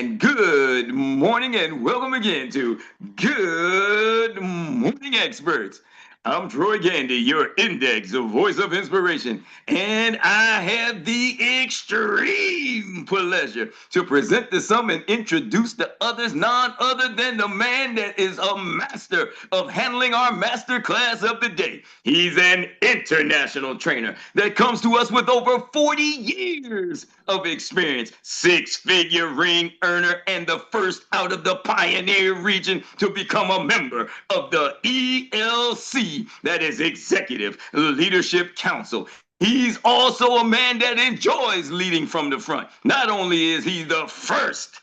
And good morning and welcome again to Good Morning Experts. I'm Troy Gandy, your index, the voice of inspiration, and I have the extreme pleasure to present to some and introduce to others none other than the man that is a master of handling our master class of the day. He's an international trainer that comes to us with over 40 years of experience, six-figure ring earner, and the first out of the Pioneer region to become a member of the 𝗍𝗄𝐶, that is Executive Leadership Council. He's also a man that enjoys leading from the front. Not only is he the first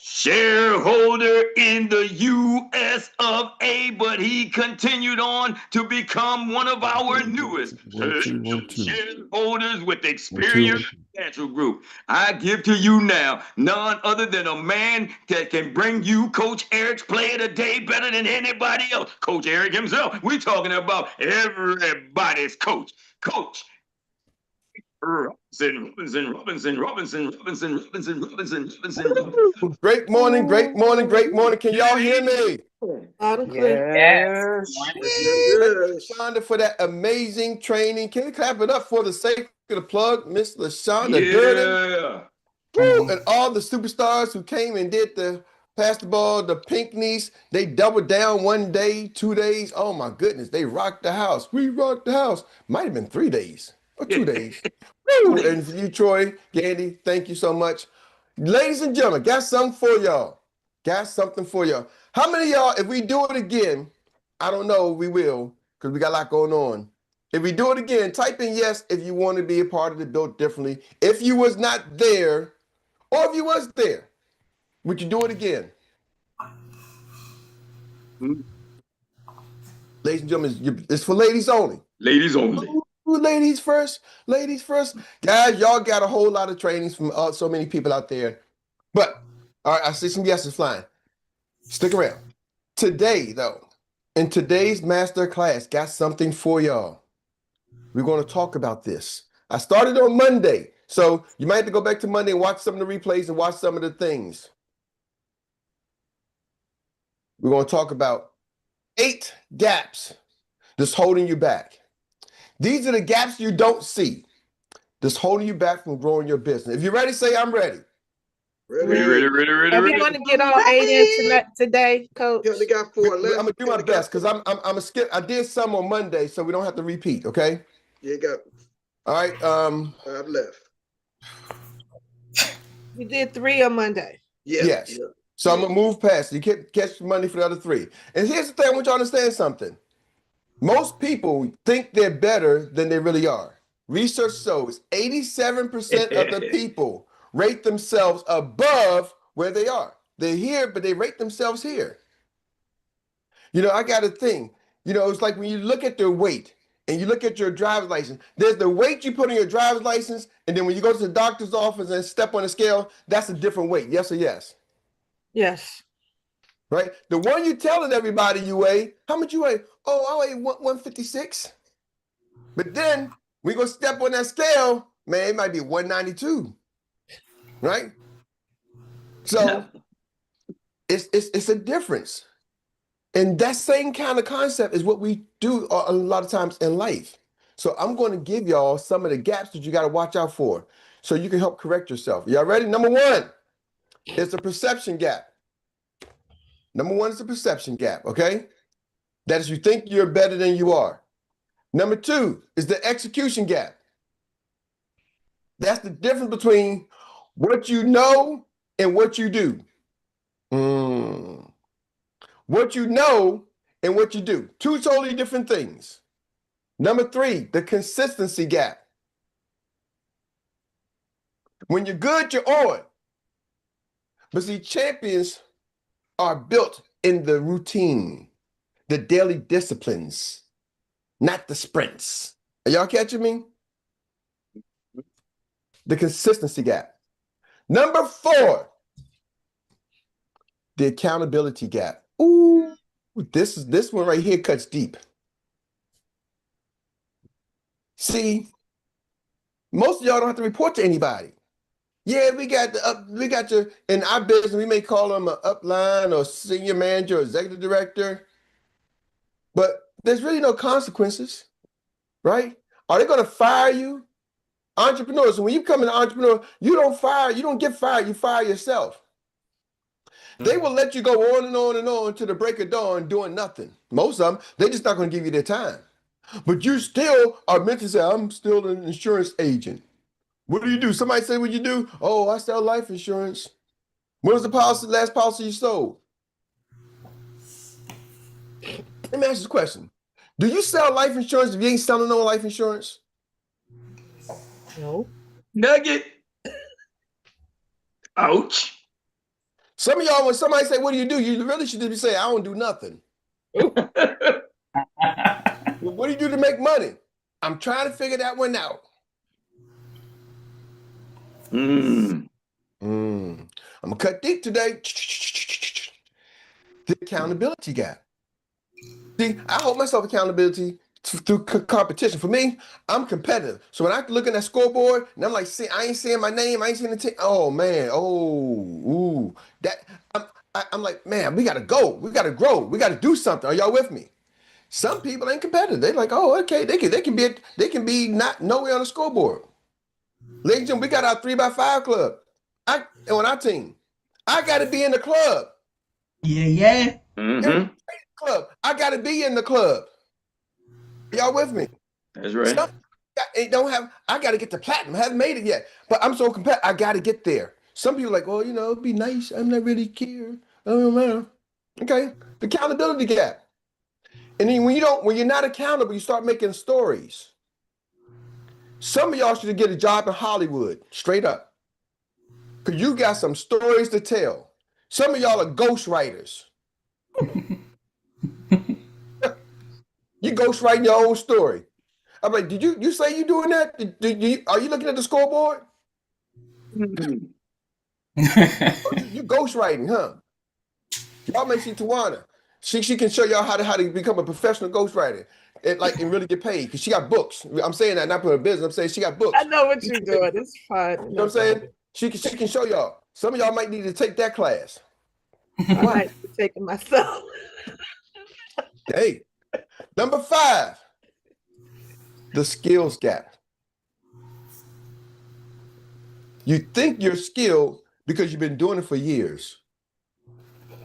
shareholder in the US of A, but he continued on to become one of our newest shareholders with Experience Financial Group. I give to you now none other than a man that can bring you Coach Erik's play of the day better than anybody else. Coach Erik himself. We're talking about everybody's coach. Coach Robinson. Great morning, great morning, great morning. Can y'all hear me? Yes. Shonda, for that amazing training. Can we clap it up for the sake of the plug, Miss LaShonda Durden? Woo! And all the superstars who came and did the pass the ball, the Pinckneys, they doubled down 1 day, 2 days. Oh my goodness, they rocked the house. We rocked the house. Might have been 3 days or 2 days. Woo! And for you, Troy, Gandy, thank you so much. Ladies and gentlemen, got something for y'all. Got something for y'all. How many of y'all, if we do it again, I don't know, we will, because we got a lot going on. If we do it again, type in yes if you want to be a part of the Built Differently. If you was not there, or if you was there, would you do it again? Ladies and gentlemen, it's for ladies only. Ladies only. Ooh, ladies first. Ladies first. Guys, y'all got a whole lot of trainings from so many people out there. But, all right, I see some yeses flying. Stick around. Today, though, in today's master class, got something for y'all. We're going to talk about this. I started on Monday, so you might have to go back to Monday and watch some of the replays and watch some of the things. We're going to talk about 8 gaps that's holding you back. These are the gaps you don't see that's holding you back from growing your business. If you're ready, say I'm ready. Ready. Are we going to get all 8 in today, Coach? You only got 4 left. I'm gonna do my best because I'm a skip. I did some on Monday, so we don't have to repeat. Okay. You got. All right. 5 left. We did 3 on Monday. Yeah. Yes. Yeah. So I'm gonna move past. You can't catch money for the other 3. And here's the thing: I want you to understand something. Most people think they're better than they really are. Research shows 87% of the people rate themselves above where they are. They're here, but they rate themselves here. You know, I got a thing. You know, it's like when you look at their weight and you look at your driver's license, there's the weight you put on your driver's license, and then when you go to the doctor's office and step on the scale, that's a different weight. Yes or yes? Yes. Right? The one you telling everybody you weigh, how much you weigh? Oh, I weigh 156. But then we go step on that scale, man, it might be 192. Right? So it's a difference. And that same kind of concept is what we do a lot of times in life. So I'm going to give y'all some of the gaps that you got to watch out for so you can help correct yourself. Y'all ready? Number 1 is the perception gap. Number 1 is the perception gap, okay? That is, you think you're better than you are. Number 2 is the execution gap. That's the difference between what you know and what you do. What you know and what you do. 2 totally different things. Number 3, the consistency gap. When you're good, you're on. But see, champions are built in the routine, the daily disciplines, not the sprints. Are y'all catching me? The consistency gap. Number 4, the accountability gap. Ooh, this one right here cuts deep. See, most of y'all don't have to report to anybody. Yeah, we got your, in our business, we may call them an upline or senior manager or executive director, but there's really no consequences, right? Are they going to fire you? Entrepreneurs, so when you become an entrepreneur, you don't get fired, you fire yourself. They will let you go on and on and on to the break of dawn doing nothing. Most of them, they're just not going to give you their time. But you still are meant to say, I'm still an insurance agent. What do you do? Somebody say what you do? Oh, I sell life insurance. When was the last policy you sold? Let me ask you this question. Do you sell life insurance if you ain't selling no life insurance? No. Nugget. Ouch. Some of y'all, when somebody say, what do? You really should just be saying, I don't do nothing. Well, what do you do to make money? I'm trying to figure that one out. I'm gonna cut deep today. The accountability gap. See, I hold myself accountability through competition. For me, I'm competitive. So when I look at that scoreboard and I'm like, see, I ain't seeing my name, I ain't seeing the team. Oh man, I'm like, man, we gotta go, we gotta grow, we gotta do something. Are y'all with me? Some people ain't competitive. They're like, oh, okay, they can be not nowhere on the scoreboard. Ladies and gentlemen, we got our 3x5 club. On our team. I gotta be in the club. Yeah. Mm-hmm. Club. I gotta be in the club. Y'all with me? That's right. I gotta get to platinum. I haven't made it yet. But I'm so competitive. I gotta get there. Some people are like, well, it'd be nice. I'm not really care. Oh man. Okay. The accountability gap. And then when you're not accountable, you start making stories. Some of y'all should get a job in Hollywood, straight up. Because you got some stories to tell. Some of y'all are ghostwriters. You ghostwriting your own story. I'm like, did you say you doing that? Are you looking at the scoreboard? You ghostwriting, huh? Y'all may see Tawana. She can show y'all how to become a professional ghostwriter and really get paid because she got books. I'm saying that not for her business. I'm saying she got books. I know what you're doing. It's fun. You know what I'm saying? She can show y'all. Some of y'all might need to take that class. I might be taking myself. Hey, number 5, the skills gap. You think you're skilled because you've been doing it for years.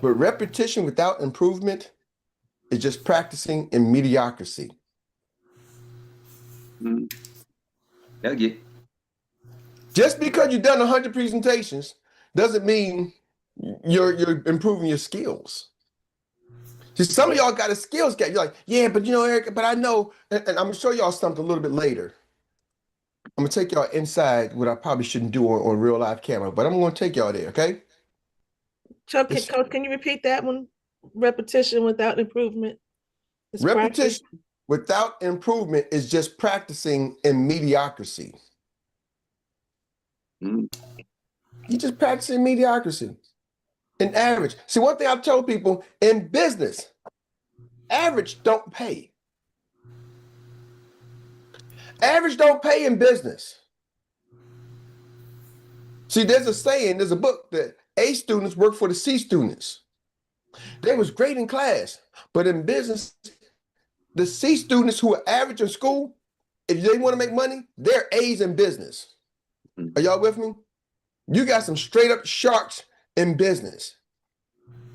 But repetition without improvement is just practicing in mediocrity. Okay. Just because you've done 100 presentations doesn't mean you're improving your skills. See, some of y'all got a skills gap. You're like, yeah, but Eric, but I know, and I'm gonna show y'all something a little bit later. I'm gonna take y'all inside what I probably shouldn't do on real live camera, but I'm gonna take y'all there, okay? Chuck, Coach, can you repeat that one? Repetition without improvement. Repetition without improvement is just practicing in mediocrity. You're just practicing mediocrity. In average. See, one thing I've told people in business, average don't pay. Average don't pay in business. See, there's a saying, there's a book that A students work for the C students. They was great in class, but in business, the C students who are average in school, if they want to make money, they're A's in business. Are y'all with me? You got some straight up sharks in business.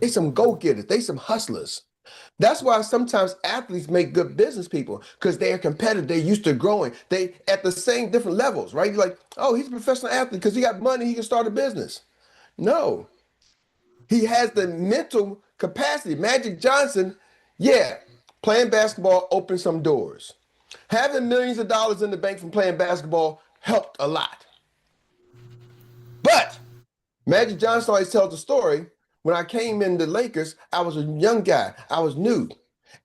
They some go-getters, they some hustlers. That's why sometimes athletes make good business people because they are competitive. They're used to growing. They at the same different levels, right? You're like, oh, he's a professional athlete because he got money, he can start a business. No, he has the mental capacity. Magic Johnson, yeah, playing basketball opened some doors. Having millions of dollars in the bank from playing basketball helped a lot. But Magic Johnson always tells the story. When I came in the Lakers, I was a young guy. I was new.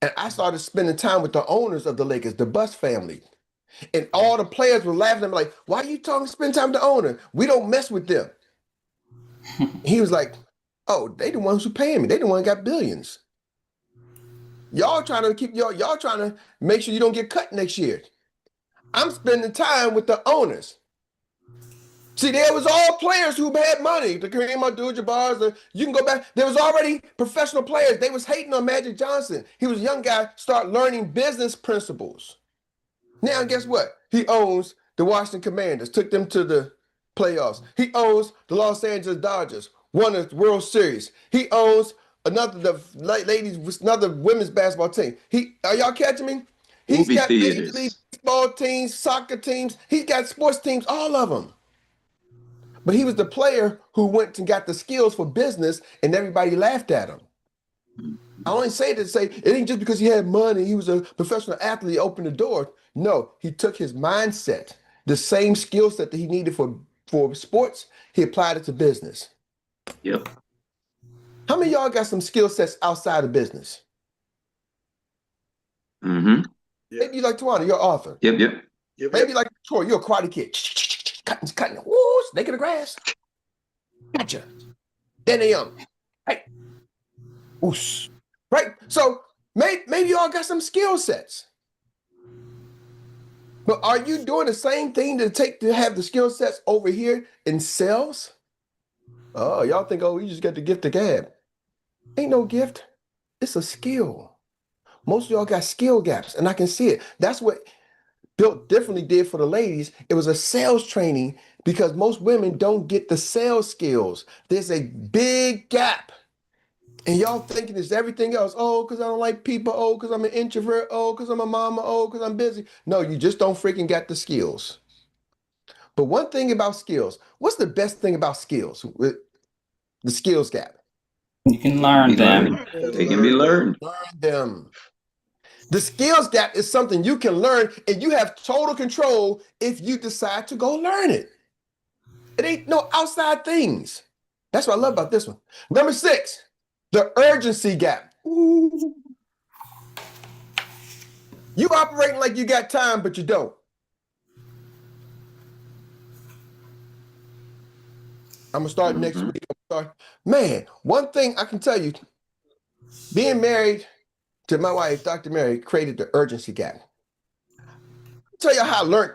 And I started spending time with the owners of the Lakers, the Bus family. And all the players were laughing at me like, why are you talking spend time with the owner? We don't mess with them. He was like, oh, they the ones who paying me. They the ones who got billions. Y'all trying to make sure you don't get cut next year. I'm spending time with the owners. See, there was all players who had money. The Kareem Abdul-Jabbar's, you can go back. There was already professional players. They was hating on Magic Johnson. He was a young guy, start learning business principles. Now, guess what? He owns the Washington Commanders, took them to the playoffs. He owns the Los Angeles Dodgers, won the World Series. He owns another women's basketball team. Are y'all catching me? He's got Major League Baseball teams, soccer teams. He's got sports teams, all of them. But he was the player who went and got the skills for business, and everybody laughed at him. I only say that to say it ain't just because he had money, he was a professional athlete, he opened the door. No, he took his mindset, the same skill set that he needed for sports, he applied it to business. Yep. How many of y'all got some skill sets outside of business? Mm-hmm. Maybe you like Tawana, you're an author. Yep. Maybe like Troy, you're a karate kid. Cutting, woo, snake in the grass. Gotcha. Then they right. Oosh. Right? So maybe y'all got some skill sets. But are you doing the same thing to have the skill sets over here in sales? Oh, y'all think, you just got the gift of gab. Ain't no gift. It's a skill. Most of y'all got skill gaps, and I can see it. That's what Built Differently did for the ladies. It was a sales training because most women don't get the sales skills. There's a big gap. And y'all thinking it's everything else. Oh, because I don't like people. Oh, because I'm an introvert. Oh, because I'm a mama. Oh, because I'm busy. No, you just don't freaking get the skills. But one thing about skills, what's the best thing about skills? With the skills gap. You can learn them. They can be learned. Learn them. The skills gap is something you can learn, and you have total control if you decide to go learn it. It ain't no outside things. That's what I love about this one. Number 6. The urgency gap. Ooh. You operating like you got time, but you don't. I'm going to start next week. Man, one thing I can tell you, being married to my wife, Dr. Mary, created the urgency gap. I'll tell you how I learned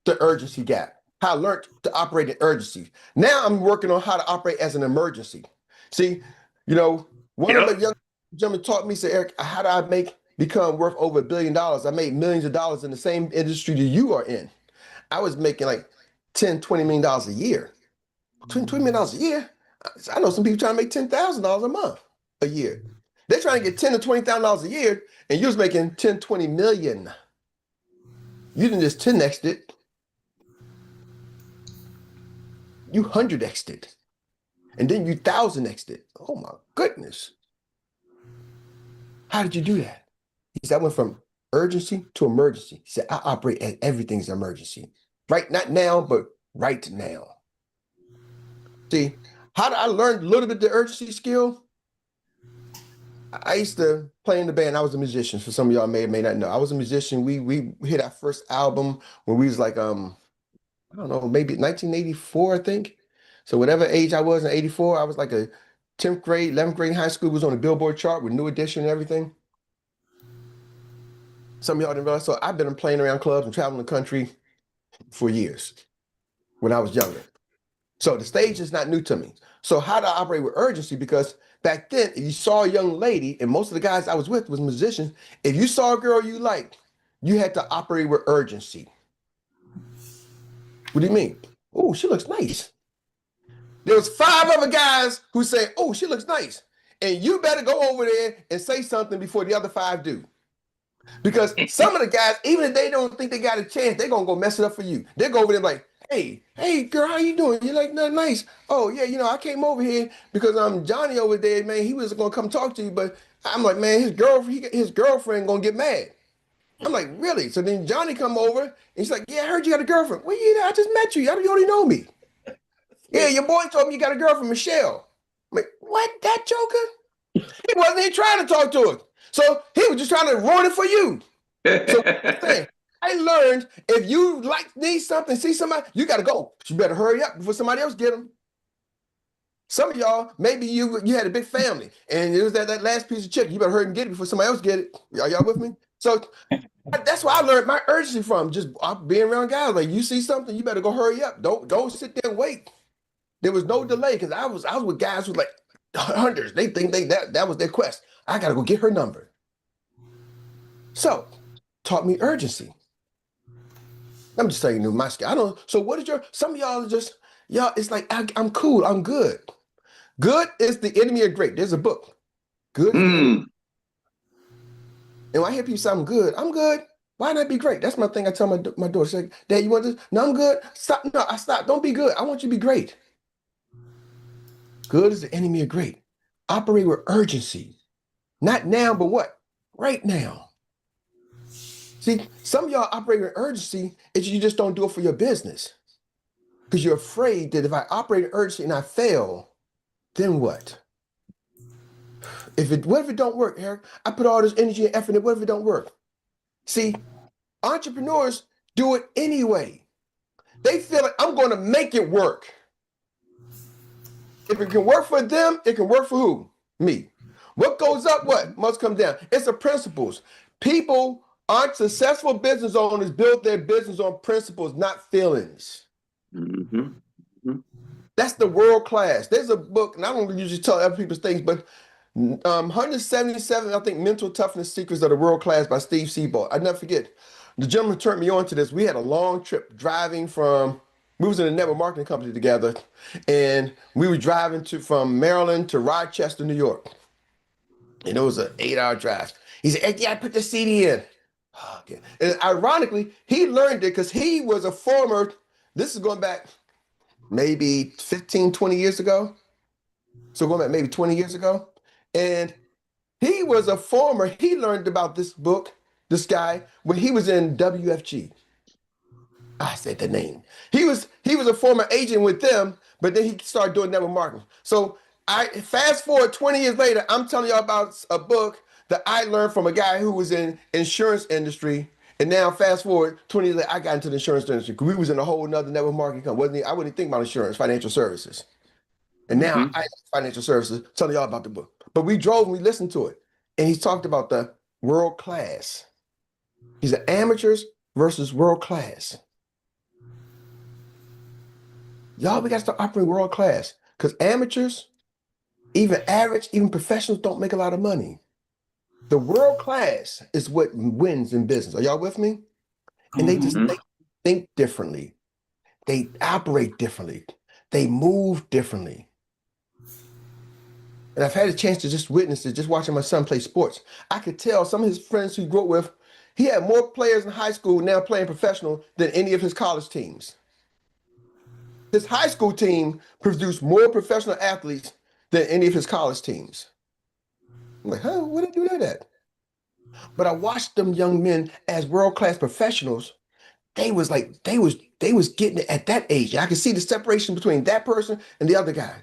the urgency gap, how I learned to operate in urgency. Now I'm working on how to operate as an emergency. See, one of the young gentlemen taught me, said, Eric, how do I become worth over $1 billion? I made millions of dollars in the same industry that you are in. I was making like $10, $20 million a year. $20 million a year? I know some people trying to make $10,000 a month, a year. They're trying to get $10,000 to $20,000 a year, and you was making 10, 20 million. You didn't just 10x'd it. You 100x'd it. And then you 1,000x'd it. Oh my goodness. How did you do that? He said, I went from urgency to emergency. He said, I operate as everything's emergency. Right, not now, but right now. See, how did I learn a little bit of the urgency skill? I used to play in the band. I was a musician. For some of y'all may or may not know. I was a musician. We hit our first album when we was like, I don't know, maybe 1984, I think. So whatever age I was in 84, I was like a 10th grade, 11th grade in high school, was on the Billboard chart with New Edition and everything. Some of y'all didn't realize. So I've been playing around clubs and traveling the country for years when I was younger. So the stage is not new to me. So how do I operate with urgency? Because back then, if you saw a young lady, and most of the guys I was with was musicians, if you saw a girl you liked, you had to operate with urgency. What do you mean? Oh, she looks nice. There was 5 other guys who say, oh, she looks nice. And you better go over there and say something before the other 5 do. Because some of the guys, even if they don't think they got a chance, they're going to go mess it up for you. They'll go over there like, hey, girl, how you doing? You're like, no, nice. Oh, yeah, I came over here because Johnny over there, man, he was going to come talk to you. But I'm like, man, his girlfriend going to get mad. I'm like, really? So then Johnny come over and he's like, yeah, I heard you got a girlfriend. Well, yeah, I just met you. You already know me. Yeah, your boy told me you got a girlfriend, Michelle. I'm like, what? That joker? He wasn't even trying to talk to her. So he was just trying to ruin it for you. So I learned if you need something, see somebody, you got to go. You better hurry up before somebody else get them. Some of y'all, maybe you had a big family and it was that last piece of chicken. You better hurry and get it before somebody else get it. Are y'all with me? So that's where I learned my urgency from. Just being around guys. Like, you see something, you better go hurry up. Don't sit there and wait. There was no delay because I was with guys who like hundreds. They think that was their quest. I gotta go get her number. So taught me urgency. I'm just telling you, my skill. I don't. So what is some of y'all are just, y'all, it's like, I'm cool, I'm good. Good is the enemy of great. There's a book. Good is the enemy. And when I hear people say I'm good. Why not be great? That's my thing. I tell my daughter, she's like, Dad, you want this? No, I'm good. Stop. No, I stop. Don't be good. I want you to be great. Good is the enemy of great. Operate with urgency. Not now, but what? Right now. See, some of y'all operate with urgency is you just don't do it for your business. Because you're afraid that if I operate in urgency and I fail, then what? What if it don't work, Eric? I put all this energy and effort in it. What if it don't work? See, entrepreneurs do it anyway. They feel like, I'm going to make it work. If it can work for them, it can work for who? Me. What goes up, what must come down? It's the principles. People aren't successful business owners build their business on principles, not feelings. That's the world class. There's a book, and I don't usually tell other people's things, but 177, I think, Mental Toughness Secrets of the World Class by 𝗍𝚉cie彼𝗸𝗸. I never forget. The gentleman turned me on to this. We had a long trip driving we was in a network marketing company together, and we were driving from Maryland to Rochester, New York. And it was an 8-hour drive. He said, "Hey, yeah, I put the CD in." Okay. And ironically, he learned it because he was a former, this is going back maybe 15, 20 years ago. So going back maybe 20 years ago. And he learned about this book, this guy, when he was in WFG. I said the name. He was a former agent with them, but then he started doing network marketing. So I fast forward 20 years later, I'm telling y'all about a book that I learned from a guy who was in insurance industry. And now fast forward 20 years later, I got into the insurance industry because we was in a whole nother network marketing company. I wouldn't think about insurance, financial services. And now I financial services, telling y'all about the book. But we drove and we listened to it. And he talked about the world class. He said amateurs versus world class. Y'all, we got to start operating world class because amateurs, even average, even professionals don't make a lot of money. The world class is what wins in business. Are y'all with me? And they just think differently. They operate differently. They move differently. And I've had a chance to just witness it, just watching my son play sports. I could tell some of his friends who grew up with, he had more players in high school now playing professional than any of his college teams. His high school team produced more professional athletes than any of his college teams. I'm like, huh, where did they do that at? But I watched them young men as world-class professionals. They was getting it at that age. I could see the separation between that person and the other guy.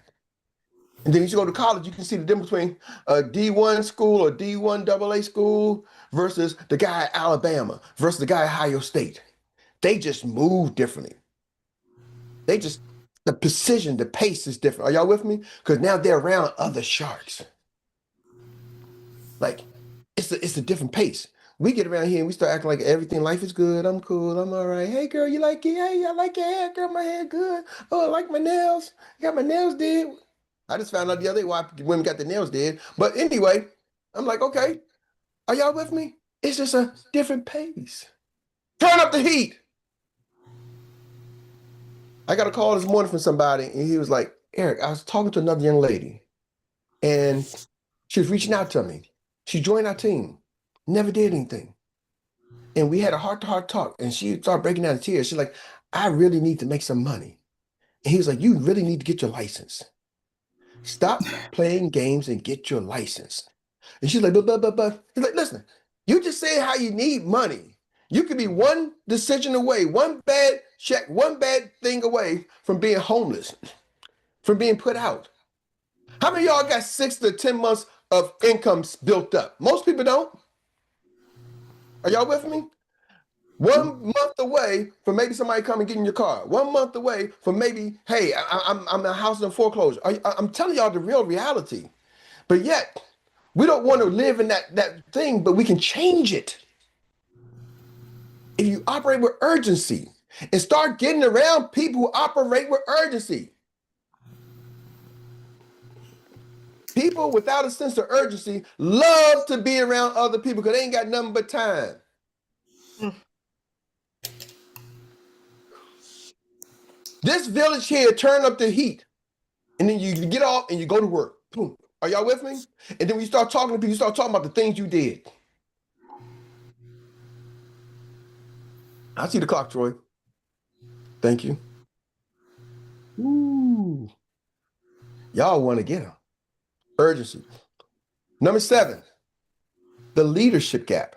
And then you go to college, you can see the difference between a D1 school or D1 AA school versus the guy at Alabama versus the guy at Ohio State. They just move differently. The precision, the pace is different. Are y'all with me? Because now they're around other sharks. Like, it's a different pace. We get around here and we start acting like everything, life is good, I'm cool, I'm all right. Hey, girl, you like it? Hey, I like your hair, girl, my hair good. Oh, I like my nails. I got my nails did. I just found out the other day why women got their nails did. But anyway, I'm like, okay, are y'all with me? It's just a different pace. Turn up the heat. I got a call this morning from somebody, and he was like, Eric, I was talking to another young lady, and she was reaching out to me. She joined our team, never did anything. And we had a heart-to-heart talk, and she started breaking down in tears. She's like, I really need to make some money. And he was like, you really need to get your license. Stop playing games and get your license. And she's like, but. He's like, listen, you just say how you need money. You could be one decision away, one bad check, one bad thing away from being homeless, from being put out. How many of y'all got 6 to 10 months of incomes built up? Most people don't. Are y'all with me? 1 month away from maybe somebody coming and getting your car. 1 month away from maybe, hey, I'm a house in foreclosure. I'm telling y'all the real reality. But yet, we don't want to live in that thing, but we can change it. if you operate with urgency and start getting around people who operate with urgency. People without a sense of urgency love to be around other people because they ain't got nothing but time. This village here, turn up the heat. And then you get off and you go to work. Boom. Are y'all with me? And then when you start talking to people, you start talking about the things you did. I see the clock, Troy. Thank you. Ooh. Y'all want to get them. Urgency. Number 7, the leadership gap.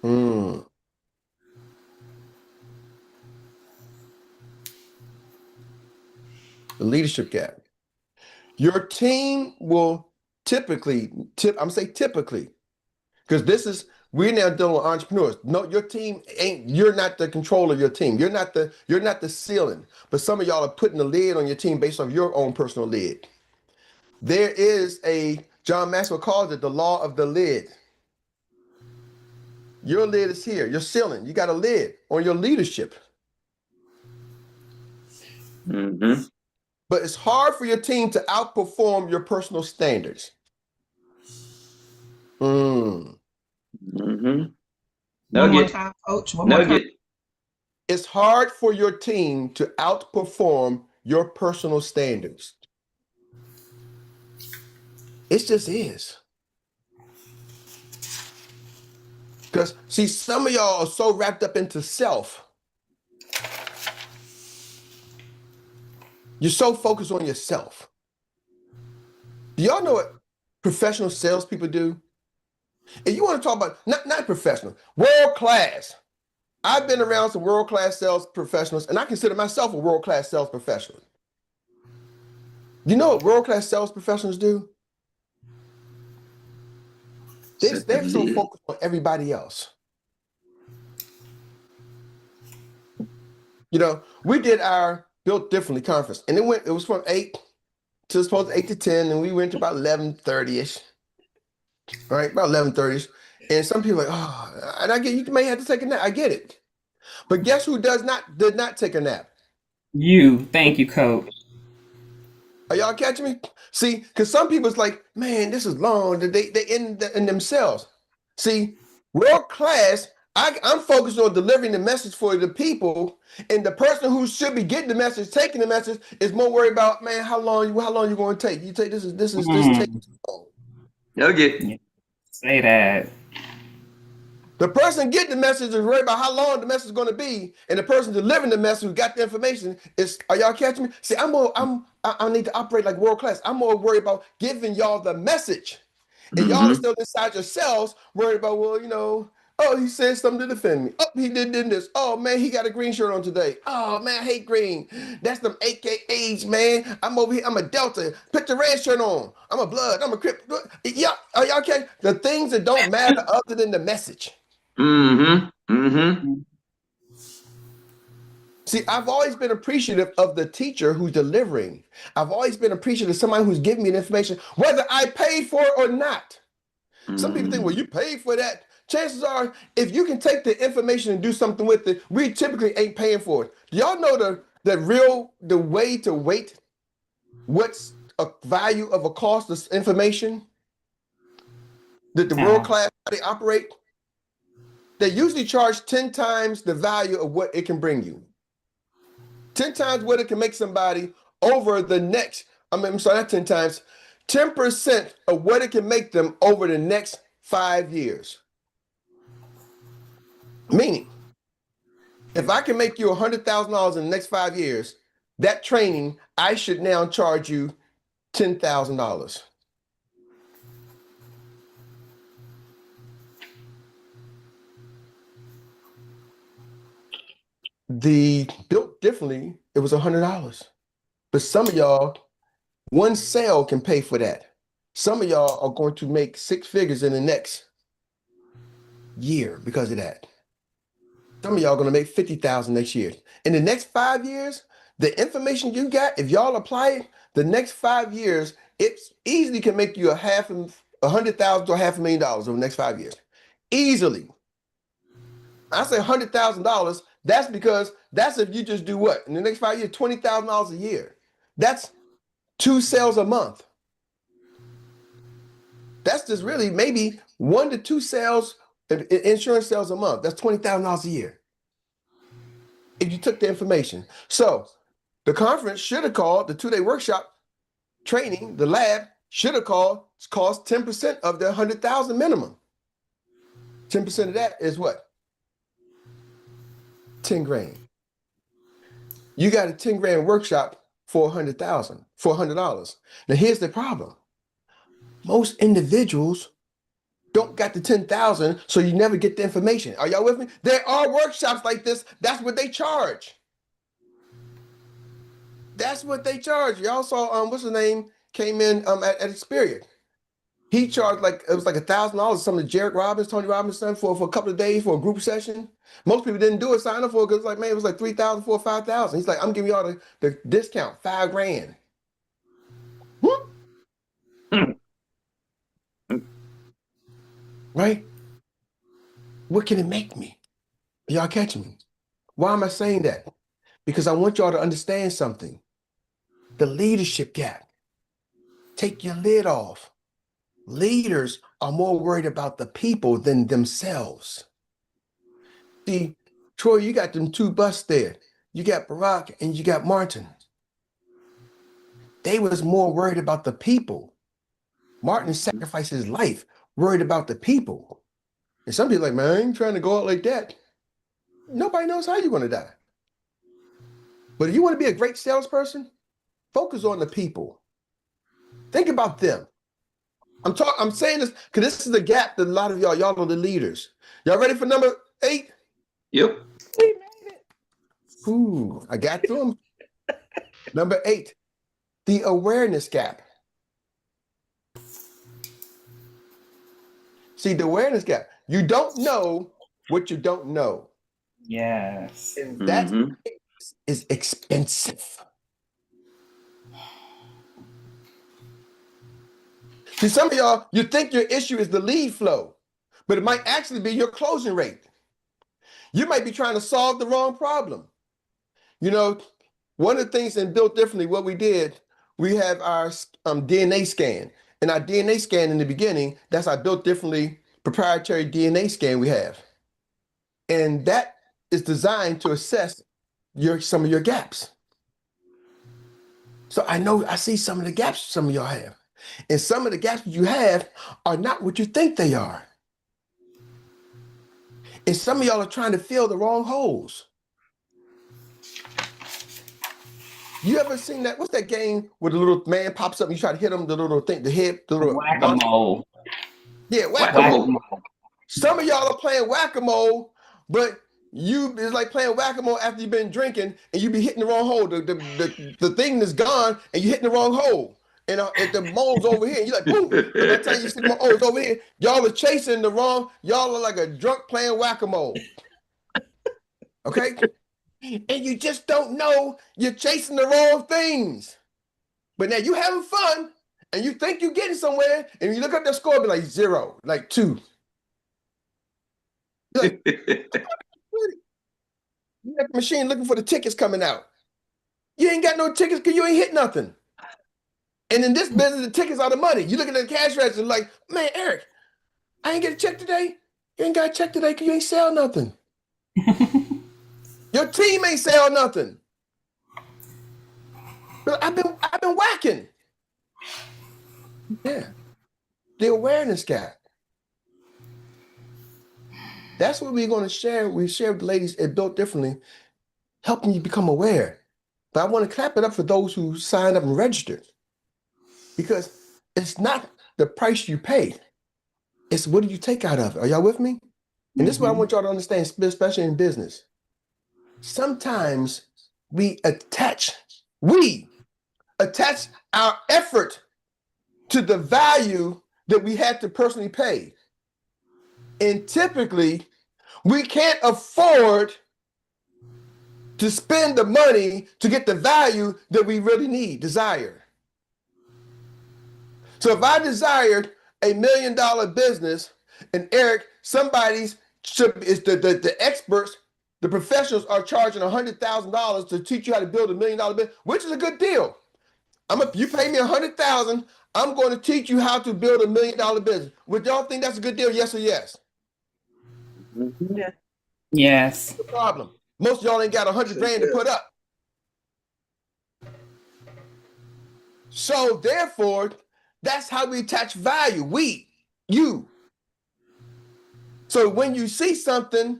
The leadership gap. Your team will typically, because we're now dealing with entrepreneurs. No, your team you're not the control of your team. You're not the ceiling, but some of y'all are putting the lid on your team based off your own personal lid. There is John Maxwell calls it the law of the lid. Your lid is here, your ceiling. You got a lid on your leadership. Mm-hmm. But it's hard for your team to outperform your personal standards. Mm-hmm. One more time, Coach. One more time. It's hard for your team to outperform your personal standards. It just is. Because, see, some of y'all are so wrapped up into self. You're so focused on yourself. Do y'all know what professional salespeople do? If you want to talk about, not professional, world class. I've been around some world-class sales professionals, and I consider myself a world-class sales professional. You know what world-class sales professionals do? They're so focused on everybody else. You know, we did our Built Differently conference, and it was from 8 to supposed 8 to 10, and we went to about 11:30ish. All right, about 11:30ish. And some people are like, oh, and I get you may have to take a nap. I get it. But guess who did not take a nap? You. Thank you, Coach. Are y'all catching me? See, because some people it's like, man, this is long. They in themselves. See, world class, I'm focused on delivering the message for the people, and the person who should be getting the message, taking the message, is more worried about, man, how long you going to take? You take this taking too long. Okay. Say that. The person getting the message is worried about how long the message is going to be, and the person delivering the message who got the information is. Are y'all catching me? See, I need to operate like world class. I'm more worried about giving y'all the message, and y'all are still inside yourselves worried about, well, you know, oh, he said something to defend me. Oh, he did this. Oh man, he got a green shirt on today. Oh man, I hate green. That's them AKAs, man. I'm over here. I'm a Delta. Put the red shirt on. I'm a blood. I'm a Crip. Yeah, are y'all okay? The things that don't matter other than the message. See, I've always been appreciative of the teacher who's delivering. I've always been appreciative of somebody who's giving me the information, whether I paid for it or not. Some people think, well, you paid for that. Chances are, if you can take the information and do something with it, we typically ain't paying for it. Do y'all know the way to weight what's a value of a cost of information? That the world class, how they operate? They usually charge 10 times the value of what it can bring you. 10 times what it can make somebody over the next, I'm sorry, not 10 times, 10% of what it can make them over the next 5 years. Meaning, if I can make you $100,000 in the next 5 years, that training, I should now charge you $10,000. The Built Differently, it was $100. But some of y'all, one sale can pay for that. Some of y'all are going to make 6 figures in the next year because of that. Some of y'all are going to make $50,000 next year. In the next 5 years, the information you got, if y'all apply it, the next 5 years, it easily can make you $100,000 to $500,000 over the next 5 years. Easily. I say $100,000. That's because that's if you just do what? In the next 5 years, $20,000 a year. That's 2 sales a month. That's just really maybe 1 to 2 sales, insurance sales a month. That's $20,000 a year. If you took the information. So the conference should have called the 2-day workshop training, the lab should have cost 10% of the 100,000 minimum. 10% of that is what? 10 grand. You got a 10 grand workshop for $100. Now here's the problem. Most individuals don't got the 10,000, so you never get the information. Are y'all with me? There are workshops like this. That's what they charge. That's what they charge. Y'all saw what's his name came in at Experience. He charged it was like $1,000. Some of Erik Robinson, Tony Robinson for a couple of days for a group session. Most people didn't do it, sign up for it because like, man, it was like $3,000, $4,000, $5,000. He's like, I'm giving y'all the discount, $5 grand. Whoop. Right? What can it make me? Y'all catching me? Why am I saying that? Because I want y'all to understand something. The leadership gap. Take your lid off. Leaders are more worried about the people than themselves. See, Troy, you got them 2 busts there. You got Barack and you got Martin. They was more worried about the people. Martin sacrificed his life, worried about the people. And some people are like, man, I ain't trying to go out like that. Nobody knows how you're going to die. But if you want to be a great salesperson, focus on the people. Think about them. I'm saying this because this is the gap that a lot of y'all are the leaders. Y'all ready for number 8? Yep. We made it. Ooh, I got them. Number 8, the awareness gap. See, the awareness gap. You don't know what you don't know. Yes. And that is expensive. See, some of y'all, you think your issue is the lead flow, but it might actually be your closing rate. You might be trying to solve the wrong problem. You know, one of the things in Built Differently, what we did, we have our DNA scan. And our DNA scan in the beginning, that's our Built Differently proprietary DNA scan we have. And that is designed to assess some of your gaps. So I see some of the gaps some of y'all have. And some of the gaps you have are not what you think they are. And some of y'all are trying to fill the wrong holes. You ever seen that? What's that game where the little man pops up and you try to hit him, the little thing, the head, the little Whack-a-mole. Yeah, whack-a-mole. Some of y'all are playing whack-a-mole, but it's like playing whack-a-mole after you've been drinking and you be hitting the wrong hole. The thing is gone and you're hitting the wrong hole. And the mole's over here, and you're like, boom. By the time you see the mole, it's over here. Y'all are chasing the wrong, y'all are like a drunk playing whack-a-mole. Okay? And you just don't know you're chasing the wrong things. But now you having fun, and you think you're getting somewhere, and you look up the score, it'll be like 0, like 2. You're like, you at the machine looking for the tickets coming out. You ain't got no tickets because you ain't hit nothing. And in this business, the tickets are the money. You looking at the cash register like, man, Eric, I ain't get a check today. You ain't got a check today because you ain't sell nothing. Your team ain't sell nothing. But I've been whacking. Yeah. The awareness gap. That's what we're going to share. We share with the ladies at Built Differently, helping you become aware. But I want to clap it up for those who signed up and registered. Because it's not the price you pay. It's what do you take out of it? Are y'all with me? And this is what I want y'all to understand, especially in business. Sometimes we attach our effort to the value that we had to personally pay. And typically, we can't afford to spend the money to get the value that we really desire. So if I desired $1 million business, and Eric, somebody's Is the experts, the professionals are charging $100,000 to teach you how to build $1 million business, which is a good deal. You pay me $100,000, I'm going to teach you how to build $1 million business. Would y'all think that's a good deal? Yes or yes? Yeah. Yes. What's the problem? Most of y'all ain't got 100 grand to put up. So therefore, that's how we attach value. You. So when you see something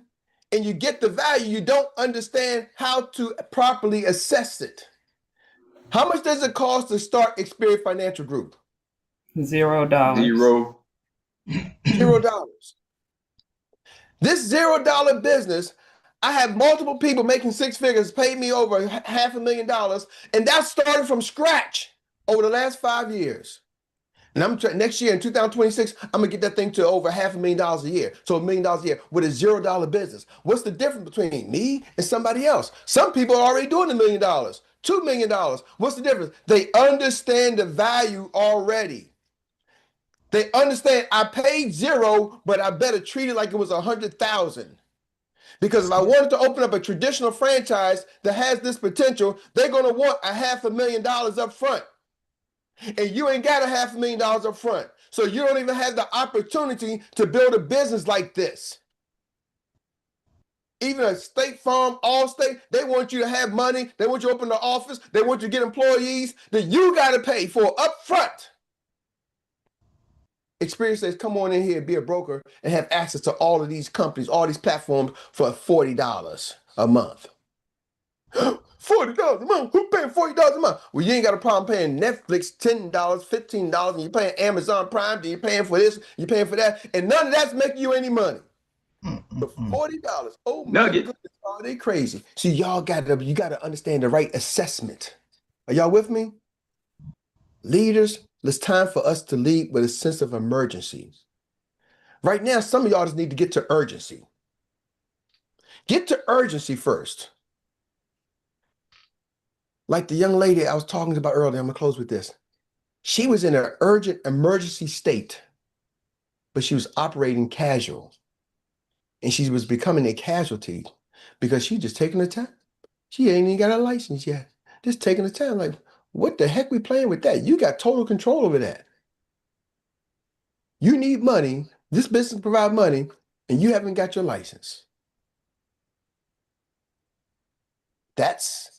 and you get the value, you don't understand how to properly assess it. How much does it cost to start 𝗱cie Financial Group? $0. $0. This $0 business, I have multiple people making six figures, paid me over $500,000, and that started from scratch over the last 5 years. And I'm next year in 2026, I'm gonna get that thing to over $500,000 a year. So $1 million a year with a $0 business. What's the difference between me and somebody else? Some people are already doing $1 million, $2 million. What's the difference? They understand the value already. They understand I paid 0, but I better treat it like it was 100,000. Because if I wanted to open up a traditional franchise that has this potential, they're gonna want $500,000 up front. And you ain't got $500,000 up front. So you don't even have the opportunity to build a business like this. Even a State Farm, Allstate, they want you to have money. They want you to open the office. They want you to get employees that you got to pay for up front. Experience says, come on in here, be a broker, and have access to all of these companies, all these platforms for $40 a month. $40 a month? Who paying $40 a month? Well, you ain't got a problem paying Netflix $10, $15, and you're paying Amazon Prime, then you're paying for this, you're paying for that, and none of that's making you any money. But $40, oh my goodness, are they crazy? See, you gotta understand the right assessment. Are y'all with me? Leaders, it's time for us to lead with a sense of emergency. Right now, some of y'all just need to get to urgency. Get to urgency first. Like the young lady I was talking about earlier, I'm gonna close with this. She was in an urgent emergency state, but she was operating casual. And she was becoming a casualty because she just taking her time. She ain't even got a license yet. Just taking her time. Like, what the heck we playing with that? You got total control over that. You need money. This business provides money, and you haven't got your license. That's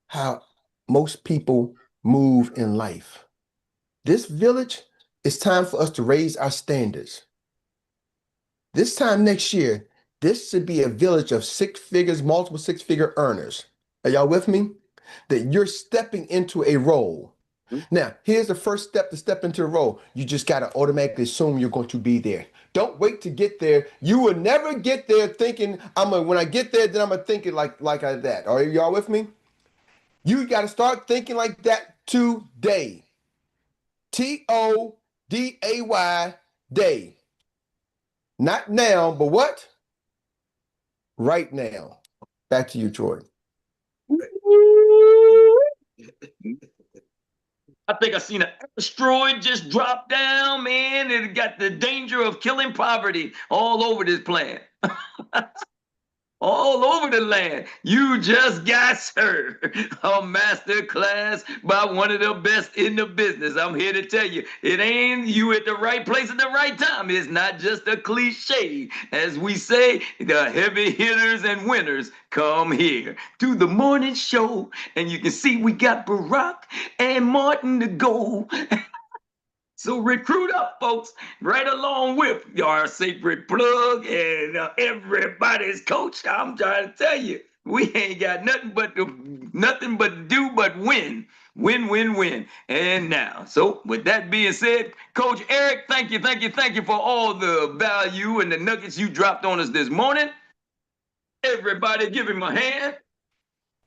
how most people move in life. This village, it's time for us to raise our standards. This time next year, this should be a village of six figures, multiple six-figure earners. Are y'all with me? That you're stepping into a role. Now, here's the first step to step into a role. You just got to automatically assume you're going to be there. Don't wait to get there. You will never get there thinking, when I get there, then I'm going to think it like that. Are y'all with me? You got to start thinking like that today. TODAY, day. Not now, but what? Right now. Back to you, Troy. I think I seen an asteroid just drop down, man. It got the danger of killing poverty all over this planet. All over the land. You just got served a master class by one of the best in the business. I'm here to tell you, it ain't you at the right place at the right time. It's not just a cliche. As we say, the heavy hitters and winners come here to the morning show. And you can see we got Barack and Martin to go. So recruit up, folks, right along with our sacred plug and everybody's coach. I'm trying to tell you, we ain't got nothing but to do but win. Win, win, win. And now, so with that being said, Coach Erik, thank you for all the value and the nuggets you dropped on us this morning. Everybody give him a hand.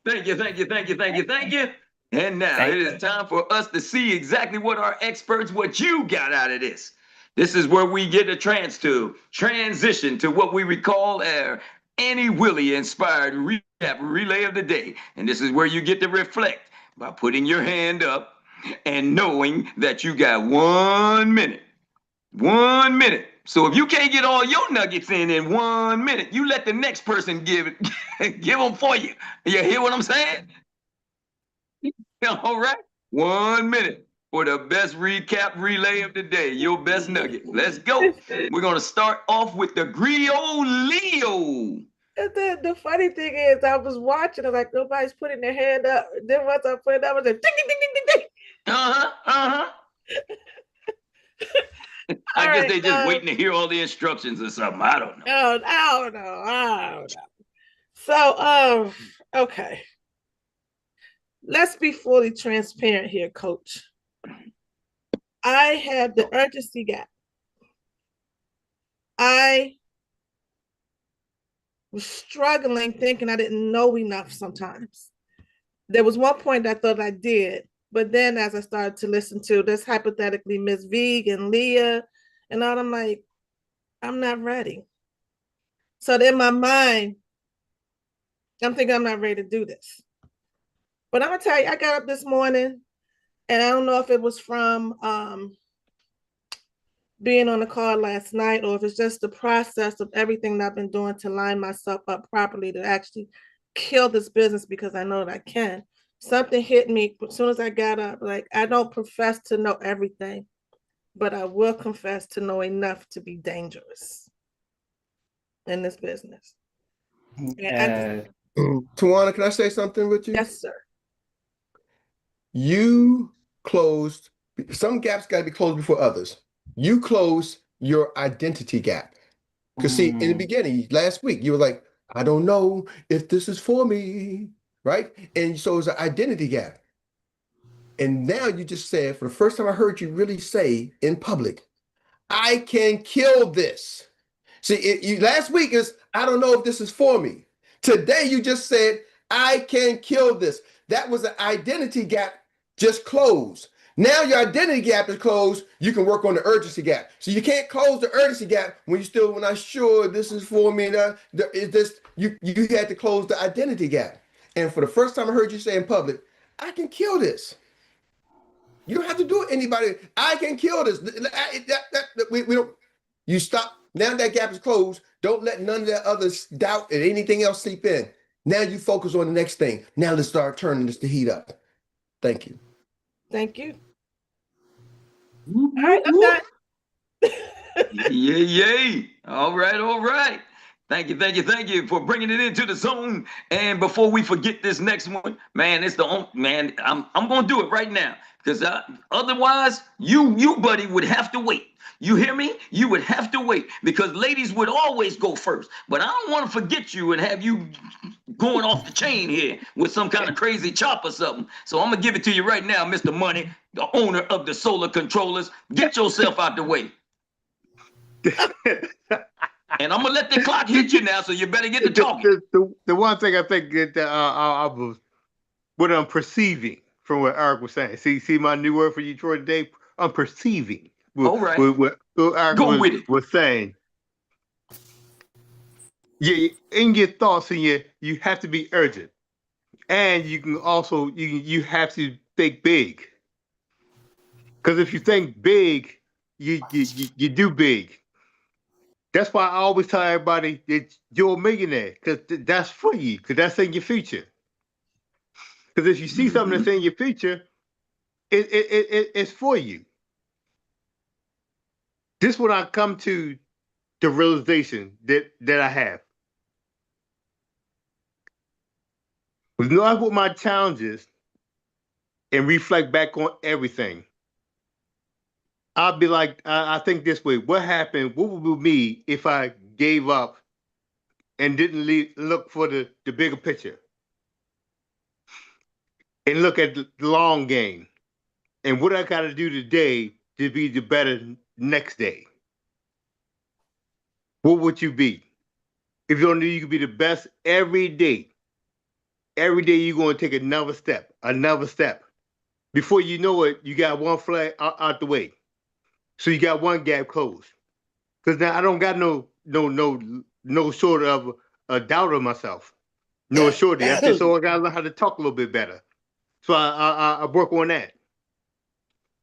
Thank you. And now it is time for us to see exactly what you got out of this. This is where we get a chance to transition to what we recall our Annie Willie inspired relay of the day. And this is where you get to reflect by putting your hand up and knowing that you got 1 minute. 1 minute So if you can't get all your nuggets in 1 minute, you let the next person give them for you. You hear what I'm saying? All right. 1 minute for the best recap relay of the day. Your best nugget. Let's go. We're going to start off with the greedy old Leo. The funny thing is, I was watching it like nobody's putting their hand up. Then once I put it up, I was like, ding, ding, ding, ding, ding. I guess they just waiting to hear all the instructions or something. I don't know. I don't know. So, okay. Let's be fully transparent here, Coach. I have the urgency gap. I was struggling, thinking I didn't know enough sometimes. There was one point I thought I did, but then as I started to listen to this, hypothetically, Miss Vig and Leah and all, I'm like, I'm not ready. So in my mind, I'm thinking I'm not ready to do this. But I'm gonna tell you, I got up this morning, and I don't know if it was from being on the call last night, or if it's just the process of everything that I've been doing to line myself up properly to actually kill this business, because I know that I can. Something hit me as soon as I got up. Like, I don't profess to know everything, but I will confess to know enough to be dangerous in this business. Tawana, can I say something with you? Yes, sir. You closed, some gaps got to be closed before others. You closed your identity gap. Because see, in the beginning, last week, you were like, I don't know if this is for me, right? And so it's an identity gap. And now you just said, for the first time I heard you really say in public, I can kill this. See, last week is, I don't know if this is for me. Today, you just said, I can kill this. That was an identity gap just closed. Now your identity gap is closed. You can work on the urgency gap. So you can't close the urgency gap when you're still not sure this is for me. You had to close the identity gap. And for the first time I heard you say in public, I can kill this. You don't have to do it anybody. I can kill this. We don't. You stop. Now that gap is closed. Don't let none of that other doubt and anything else seep in. Now you focus on the next thing. Now let's start turning this to heat up. Thank you. Thank you. All right, I'm done. Yay. All right. Thank you for bringing it into the zone. And before we forget this next one, man, it's the only, man, I'm going to do it right now, because otherwise you buddy would have to wait. You hear me? You would have to wait, because ladies would always go first. But I don't want to forget you and have you going off the chain here with some kind of crazy chop or something. So I'm going to give it to you right now, Mr. Money, the owner of the solar controllers. Get yourself out the way. And I'm going to let the clock hit you now, so you better get to talking. The one thing I think that I was, what I'm perceiving from what Eric was saying. See my new word for you, Troy, today? I'm perceiving. All right. What Eric was saying. Yeah, in your thoughts, you have to be urgent. And you can also, you have to think big. Because if you think big, you do big. That's why I always tell everybody that you're a millionaire, because that's for you, because that's in your future. Because if you see something that's in your future, it's for you. This is when I come to the realization that I have. With knowing what my challenges and reflect back on everything, I'll be like, I think this way. What happened? What would be me if I gave up and didn't look for the bigger picture and look at the long game and what I got to do today to be the better next day? What would you be? If you don't know you could be the best every day you're going to take another step. Before you know it, you got one flag out the way. So you got one gap closed. Because now I don't got no sort of a doubt of myself. No shorty. So I got to learn how to talk a little bit better. So I work on that.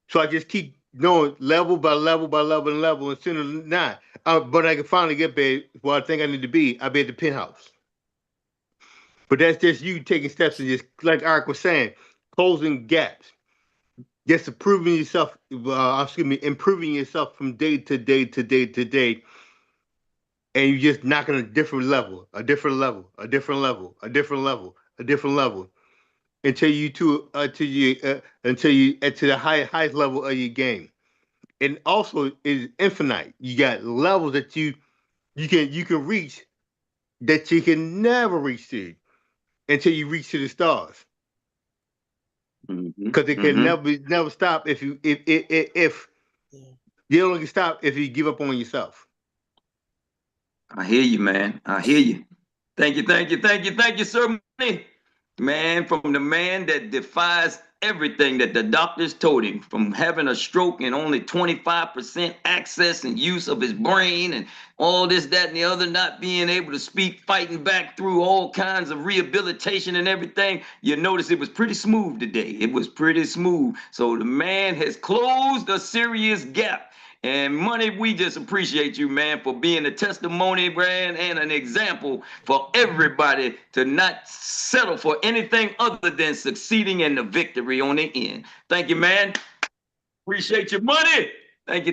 So I just keep knowing level by level by level and level, and sooner than not, but I can finally get there where I think I need to be. I'll be at the penthouse. But that's just you taking steps and just, like Eric was saying, closing gaps. Just improving yourself, improving yourself from day to day to day to day. And you just knocking a different level, a different level, a different level, a different level, a different level, until you to the highest level of your game. And also is infinite. You got levels that you can reach that you can never reach to until you reach to the stars. Because it can never stop if you only can stop if you give up on yourself. I hear you, man. I hear you. Thank you, sir. Man, from the man that defies everything that the doctors told him, from having a stroke and only 25% access and use of his brain and all this, that, and the other, not being able to speak, fighting back through all kinds of rehabilitation and everything. You notice it was pretty smooth today. It was pretty smooth. So the man has closed a serious gap. And Money, we just appreciate you, man, for being a testimony, man, and an example for everybody to not settle for anything other than succeeding in the victory on the end. Thank you, man. Appreciate your Money. Thank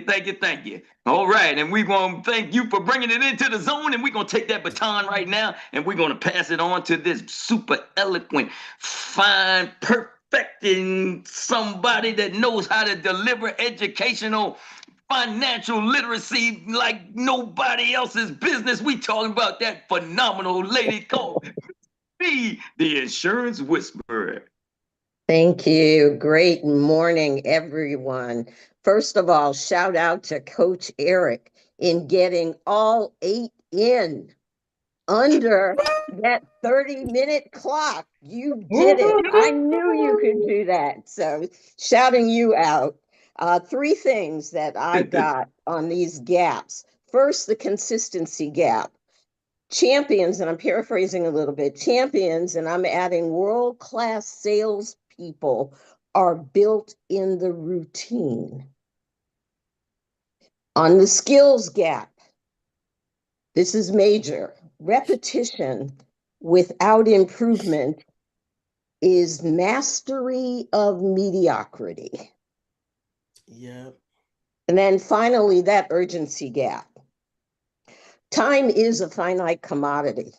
you. All right, and we're going to thank you for bringing it into the zone, and we're going to take that baton right now, and we're going to pass it on to this super eloquent, fine, perfecting somebody that knows how to deliver educational financial literacy like nobody else's business. We talking about that phenomenal lady called me, the insurance whisperer. Thank you. Great morning, everyone. First of all, shout out to Coach Erik in getting all 8 in under that 30-minute clock. You did it. I knew you could do that. So shouting you out. 3 things that I got on these gaps. First, the consistency gap. Champions, and I'm paraphrasing a little bit, champions, and I'm adding world-class salespeople are built in the routine. On the skills gap, this is major. Repetition without improvement is mastery of mediocrity. Yeah. And then finally, that urgency gap. Time is a finite commodity.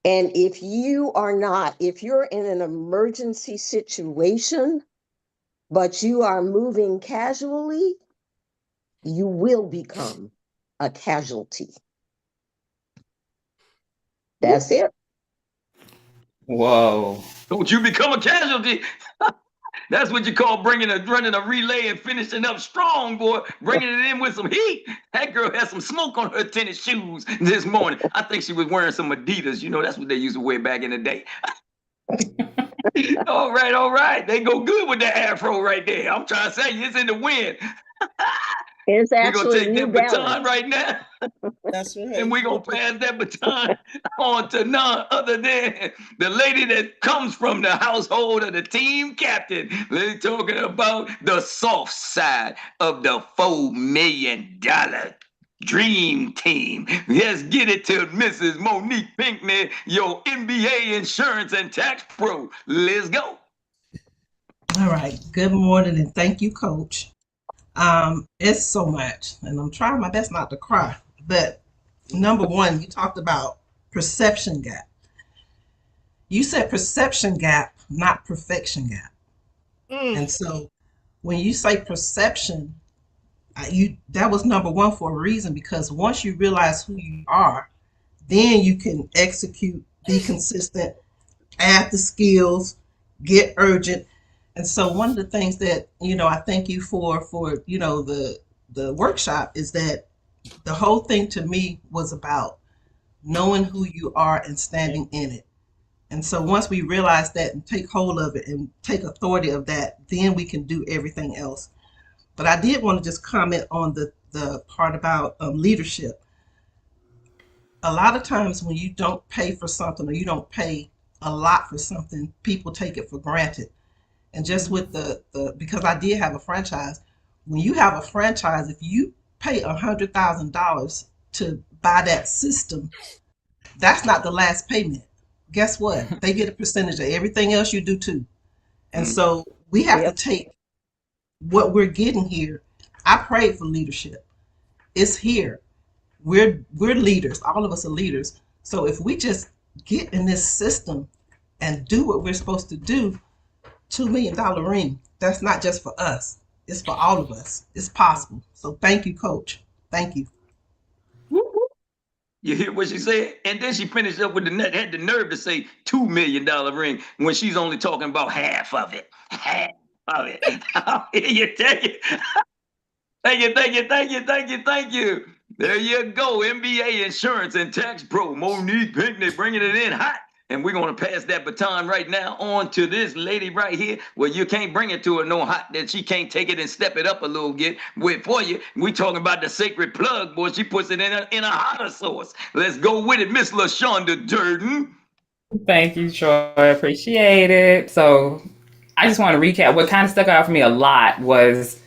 And if you're in an emergency situation, but you are moving casually, you will become a casualty. That's it. Whoa. Don't you become a casualty. That's what you call running a relay and finishing up strong, boy. Bringing it in with some heat. That girl had some smoke on her tennis shoes this morning. I think she was wearing some Adidas. You know, that's what they used to wear back in the day. All right. They go good with that afro right there. I'm trying to say, it's in the wind. It's We're going to take New that Balance. baton right now. That's right. And we're going to pass that baton on to none other than the lady that comes from the household of the team captain. They're talking about the soft side of the $4 million dream team. Let's get it to Mrs. Monique Pinkney, your NBA insurance and tax pro. Let's go. All right. Good morning, and thank you, Coach. It's so much, and I'm trying my best not to cry. But number one, you talked about perception gap. You said perception gap, not perfection gap. And so when you say perception, that was number one for a reason, because once you realize who you are, then you can execute, be consistent, add the skills, get urgent. And so one of the things that, I thank you for, the workshop is that the whole thing to me was about knowing who you are and standing in it. And so once we realize that and take hold of it and take authority of that, then we can do everything else. But I did want to just comment on the part about leadership. A lot of times when you don't pay for something, or you don't pay a lot for something, people take it for granted. And just with because I did have a franchise, when you have a franchise, if you pay $100,000 to buy that system, that's not the last payment. Guess what? They get a percentage of everything else you do too. And so we have to take what we're getting here. I prayed for leadership. It's here. We're leaders. All of us are leaders. So if we just get in this system and do what we're supposed to do, $2 million ring, that's not just for us. It's for all of us. It's possible. So thank you, Coach. Thank you. You hear what she said? And then she finished up with had the nerve to say $2 million ring when she's only talking about half of it. Half of it. I'll hear you take it. Thank you. There you go. MBA Insurance and Tax Pro, Monique Pinckney, bringing it in hot. And we're going to pass that baton right now on to this lady right here. Well, you can't bring it to her no hot that she can't take it and step it up a little bit for you. We talking about the sacred plug, boy. She puts it in a hotter sauce. Let's go with it, Miss LaShonda Durden. Thank you, Troy. I appreciate it. So I just want to recap. What kind of stuck out for me a lot was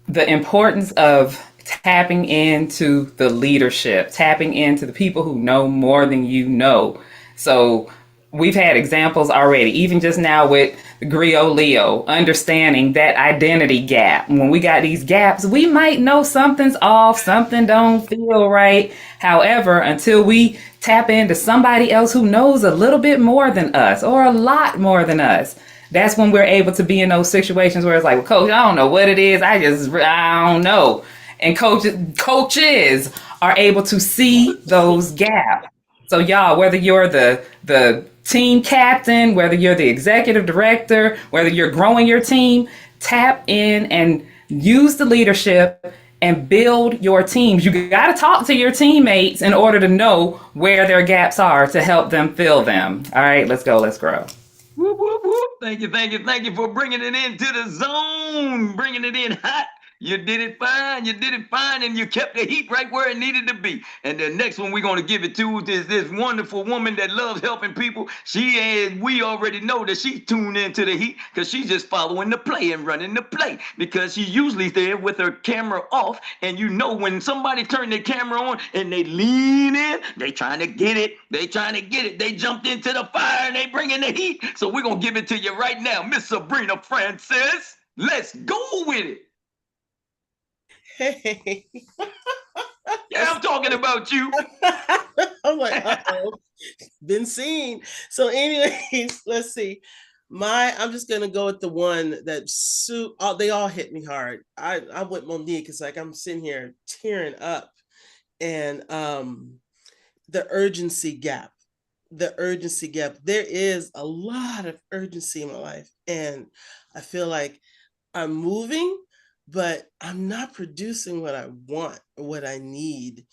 the importance of tapping into the leadership, tapping into the people who know more than you know. So we've had examples already, even just now with 𝗍𝗄𝗄, understanding that identity gap. When we got these gaps, we might know something's off, something don't feel right. However, until we tap into somebody else who knows a little bit more than us or a lot more than us, that's when we're able to be in those situations where it's like, well, Coach, I don't know what it is. I don't know. And coaches are able to see those gaps. So y'all, whether you're the team captain, whether you're the executive director, whether you're growing your team, tap in and use the leadership and build your teams. You got to talk to your teammates in order to know where their gaps are to help them fill them. All right, let's go. Let's grow. Whoop, whoop, whoop. Thank you for bringing it into the zone, bringing it in hot. You did it fine, and you kept the heat right where it needed to be. And the next one we're going to give it to is this wonderful woman that loves helping people. We already know that she's tuned into the heat because she's just following the play and running the play because she's usually there with her camera off. And you know when somebody turn their camera on and they lean in, they trying to get it. They jumped into the fire and they bringing the heat. So we're going to give it to you right now, Miss Sabrina Francis. Let's go with it. Hey. Yeah, I'm talking about you. I'm like, uh-oh, been seen. So anyways, let's see. I'm just gonna go with the one that they all hit me hard. I went Monique. It's like I'm sitting here tearing up. And the urgency gap. There is a lot of urgency in my life. And I feel like I'm moving, but I'm not producing what I want or what I need.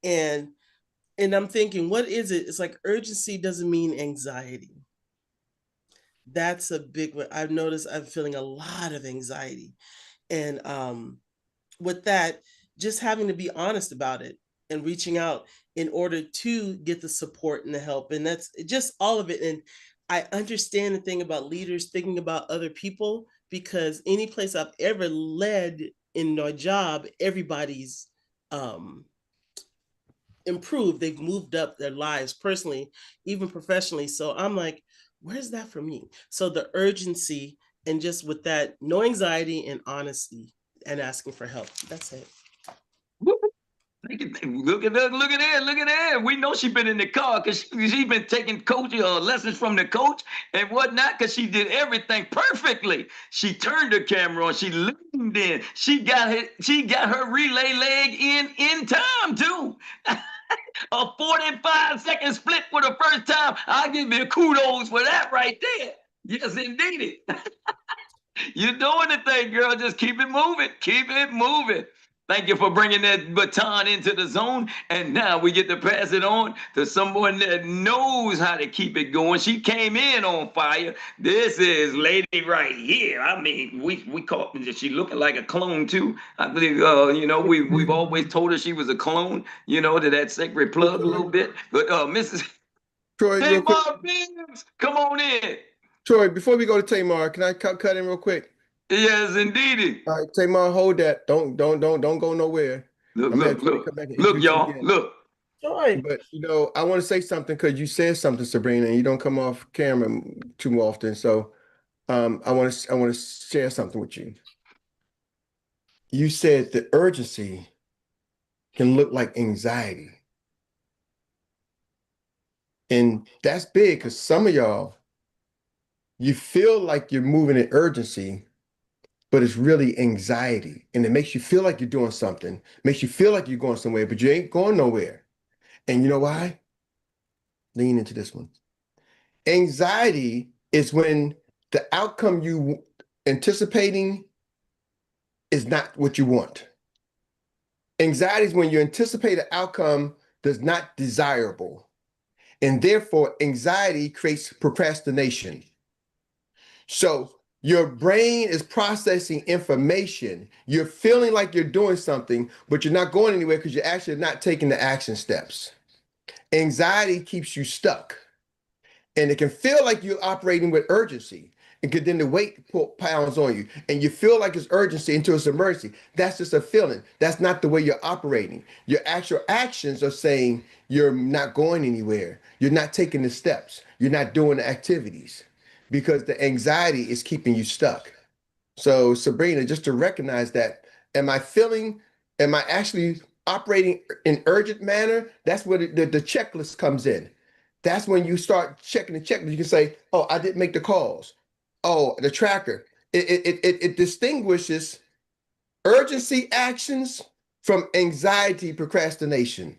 And I'm thinking, what is it? It's like urgency doesn't mean anxiety. That's a big one. I've noticed I'm feeling a lot of anxiety. And with that, just having to be honest about it and reaching out in order to get the support and the help. And that's just all of it. And I understand the thing about leaders thinking about other people, because any place I've ever led in my job, everybody's improved. They've moved up their lives personally, even professionally. So I'm like, where's that for me? So the urgency, and just with that, no anxiety and honesty and asking for help. That's it. Look at that. We know she's been in the car because she's been taking lessons from the coach and whatnot, because she did everything perfectly. She turned the camera on. She leaned in. She got her relay leg in time too. A 45-second split for the first time. I'll give you kudos for that right there. Yes, indeed. You're doing the thing, girl. Just keep it moving. Thank you for bringing that baton into the zone. And now we get to pass it on to someone that knows how to keep it going. She came in on fire. This is lady right here. I mean, we caught she looking like a clone too. I believe, we've always told her she was a clone, to that sacred plug a little bit. But Mrs. Troy, Hey, Bob Bibbs, come on in. Troy, before we go to Tamar, can I cut in real quick? Yes, indeedy. All right, Tamar, hold that. Don't go nowhere. Look, I'm gonna look, have Troy look. come back and Look, introduce you y'all. again. Look. Joy. But I want to say something because you said something, Sabrina, and you don't come off camera too often. So I want to share something with you. You said the urgency can look like anxiety. And that's big because some of y'all, you feel like you're moving in urgency, but it's really anxiety. And it makes you feel like you're doing something, makes you feel like you're going somewhere, but you ain't going nowhere. And you know why? Lean into this one. Anxiety is when the outcome you anticipating is not what you want. Anxiety is when you anticipate an outcome that's not desirable. And therefore, anxiety creates procrastination. So your brain is processing information. You're feeling like you're doing something, but you're not going anywhere because you're actually not taking the action steps. Anxiety keeps you stuck. And it can feel like you're operating with urgency. And then the weight pounds on you. And you feel like it's urgency until it's emergency. That's just a feeling. That's not the way you're operating. Your actual actions are saying you're not going anywhere. You're not taking the steps. You're not doing the activities because the anxiety is keeping you stuck. So Sabrina, just to recognize that, am I actually operating in urgent manner? That's where the checklist comes in. That's when you start checking the checklist. You can say, oh, I didn't make the calls. Oh, the tracker. It distinguishes urgency actions from anxiety procrastination.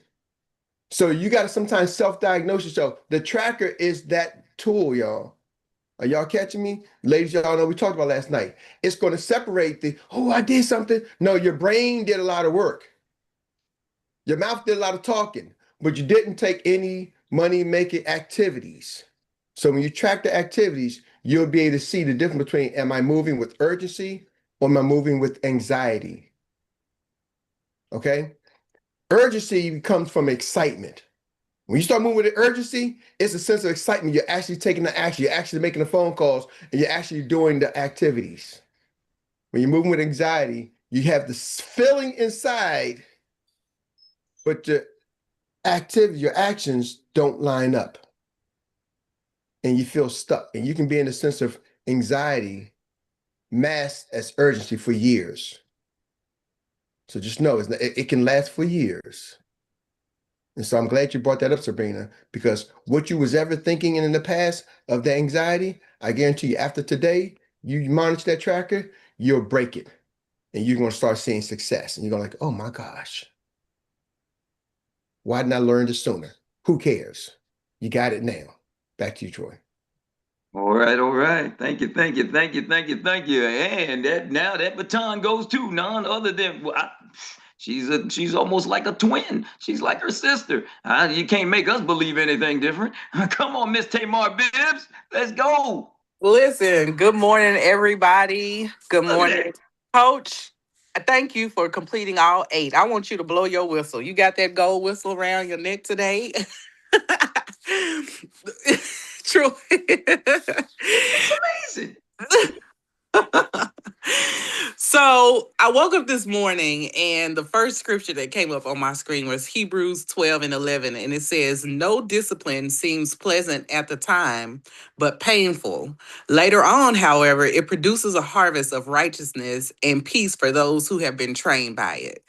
So you got to sometimes self-diagnose yourself. The tracker is that tool, y'all. Are y'all catching me? Ladies, y'all know we talked about last night. It's going to separate I did something. No, your brain did a lot of work. Your mouth did a lot of talking, but you didn't take any money-making activities. So when you track the activities, you'll be able to see the difference between, am I moving with urgency or am I moving with anxiety? Okay? Urgency comes from excitement. When you start moving with urgency, it's a sense of excitement. You're actually taking the action. You're actually making the phone calls, and you're actually doing the activities. When you're moving with anxiety, you have this feeling inside, but your actions don't line up. And you feel stuck. And you can be in a sense of anxiety masked as urgency for years. So just know it can last for years. And so I'm glad you brought that up, Sabrina, because what you was ever thinking in the past of the anxiety, I guarantee you after today, you monitor that tracker, you'll break it. And you're going to start seeing success. And you're going to oh my gosh, why didn't I learn this sooner? Who cares? You got it now. Back to you, Troy. All right, all right. Thank you. And that baton goes to none other than she's almost like a twin. She's like her sister. You can't make us believe anything different. Come on, Miss Tamar Bibbs. Let's go. Listen, good morning, everybody. Good morning, Coach. Thank you for completing all 8. I want you to blow your whistle. You got that gold whistle around your neck today? True. It's amazing. So I woke up this morning and the first scripture that came up on my screen was Hebrews 12:11. And it says, no discipline seems pleasant at the time, but painful. Later on, however, it produces a harvest of righteousness and peace for those who have been trained by it.